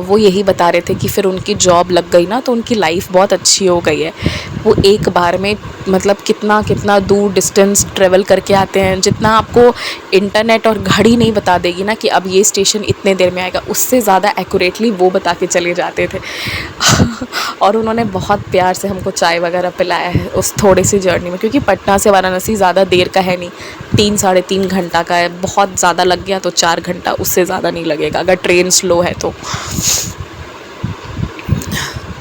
वो यही बता रहे थे कि फिर उनकी जॉब लग गई ना, तो उनकी लाइफ बहुत अच्छी हो गई है। वो एक बार में मतलब कितना कितना दूर डिस्टेंस ट्रेवल करके आते हैं, जितना आपको इंटरनेट और घड़ी नहीं बता देगी ना कि अब ये स्टेशन इतने देर में आएगा, उससे ज़्यादा एक्यूरेटली वो बता के चले जाते थे। और उन्होंने बहुत प्यार से हमको चाय वगैरह पिलाया है उस थोड़ी सी जर्नी में, क्योंकि पटना से वाराणसी ज़्यादा देर का है नहीं, 3-3.5 घंटा का है। बहुत ज़्यादा लग गया तो 4 घंटा, उससे ज़्यादा नहीं लगेगा अगर ट्रेन स्लो है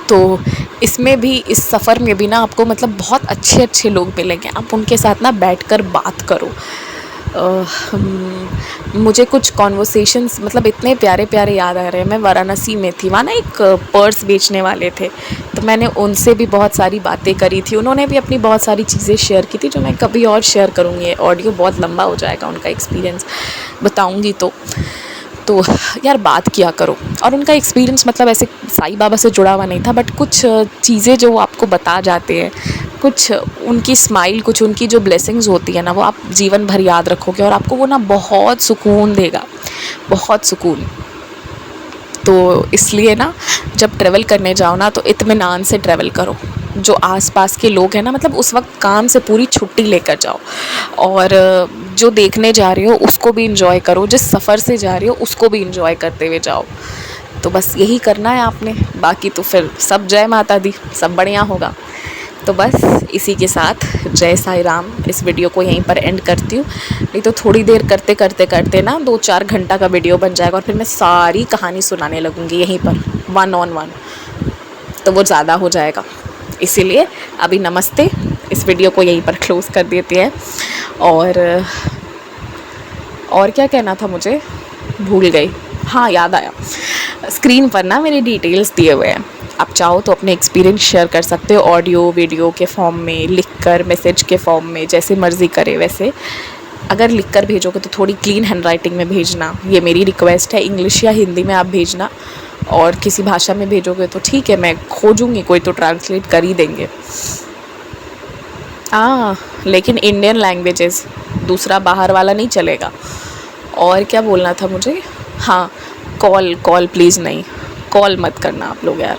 तो इसमें भी, इस सफ़र में भी ना आपको मतलब बहुत अच्छे अच्छे लोग मिलेंगे, आप उनके साथ ना बैठकर बात करो। मुझे कुछ कॉन्वर्सेशंस मतलब इतने प्यारे प्यारे याद आ रहे हैं। मैं वाराणसी में थी, वहाँ ना एक पर्स बेचने वाले थे, तो मैंने उनसे भी बहुत सारी बातें करी थी। उन्होंने भी अपनी बहुत सारी चीज़ें शेयर की थी जो मैं कभी और शेयर करूँगी। ऑडियो बहुत लंबा हो जाएगा, उनका एक्सपीरियंस बताऊँगी तो यार बात किया करो। और उनका एक्सपीरियंस मतलब ऐसे साईं बाबा से जुड़ा हुआ नहीं था, बट कुछ चीज़ें जो वो आपको बता जाते हैं, कुछ उनकी स्माइल, कुछ उनकी जो ब्लेसिंग्स होती है ना, वो आप जीवन भर याद रखोगे और आपको वो ना बहुत सुकून देगा, बहुत सुकून। तो इसलिए ना जब ट्रैवल करने जाओ ना, तो इत्मीनान से ट्रैवल करो। जो आसपास के लोग हैं ना, मतलब उस वक्त काम से पूरी छुट्टी लेकर जाओ, और जो देखने जा रहे हो उसको भी इंजॉय करो, जिस सफ़र से जा रहे हो उसको भी इंजॉय करते हुए जाओ। तो बस यही करना है आपने, बाकी तो फिर सब जय माता दी, सब बढ़िया होगा। तो बस इसी के साथ जय साईं राम, इस वीडियो को यहीं पर एंड करती हूँ। नहीं तो थोड़ी देर करते करते करते ना 2-4 घंटा का वीडियो बन जाएगा, और फिर मैं सारी कहानी सुनाने लगूँगी यहीं पर 1 on 1, तो वो ज़्यादा हो जाएगा। इसीलिए अभी नमस्ते, इस वीडियो को यहीं पर क्लोज़ कर देते हैं। और क्या कहना था मुझे, भूल गई। हाँ, याद आया, स्क्रीन पर ना मेरे डिटेल्स दिए हुए हैं, आप चाहो तो अपने एक्सपीरियंस शेयर कर सकते हो, ऑडियो वीडियो के फॉर्म में, लिखकर, मैसेज के फॉर्म में, जैसे मर्ज़ी करे वैसे। अगर लिखकर भेजोगे तो थोड़ी क्लीन हैंडराइटिंग में भेजना, ये मेरी रिक्वेस्ट है। इंग्लिश या हिंदी में आप भेजना, और किसी भाषा में भेजोगे तो ठीक है, मैं खोजूँगी, कोई तो ट्रांसलेट कर ही देंगे। लेकिन इंडियन लैंग्वेजेस, दूसरा बाहर वाला नहीं चलेगा। और क्या बोलना था मुझे, हाँ, कॉल प्लीज़ नहीं, कॉल मत करना आप लोग यार।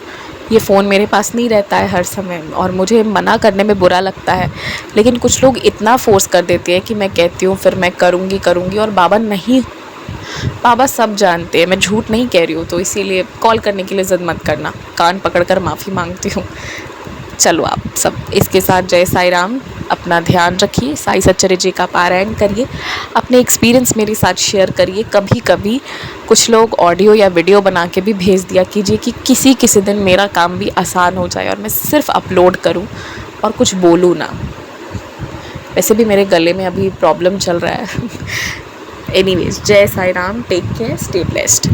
ये फ़ोन मेरे पास नहीं रहता है हर समय, और मुझे मना करने में बुरा लगता है, लेकिन कुछ लोग इतना फ़ोर्स कर देते हैं कि मैं कहती हूँ फिर मैं करूँगी, और बाबा नहीं, बाबा सब जानते हैं, मैं झूठ नहीं कह रही हूँ। तो इसीलिए कॉल करने के लिए ज़िद मत करना, कान पकड़कर माफ़ी मांगती हूँ। चलो आप सब इसके साथ जय साईं राम, अपना ध्यान रखिए, साईं सच्चरित्र जी का पारायण करिए, अपने एक्सपीरियंस मेरे साथ शेयर करिए। कभी कभी कुछ लोग ऑडियो या वीडियो बना के भी भेज दिया कीजिए कि किसी दिन मेरा काम भी आसान हो जाए और मैं सिर्फ अपलोड करूं और कुछ बोलूं ना। वैसे भी मेरे गले में अभी प्रॉब्लम चल रहा है। Anyways, Jai Sai Ram, take care, stay blessed.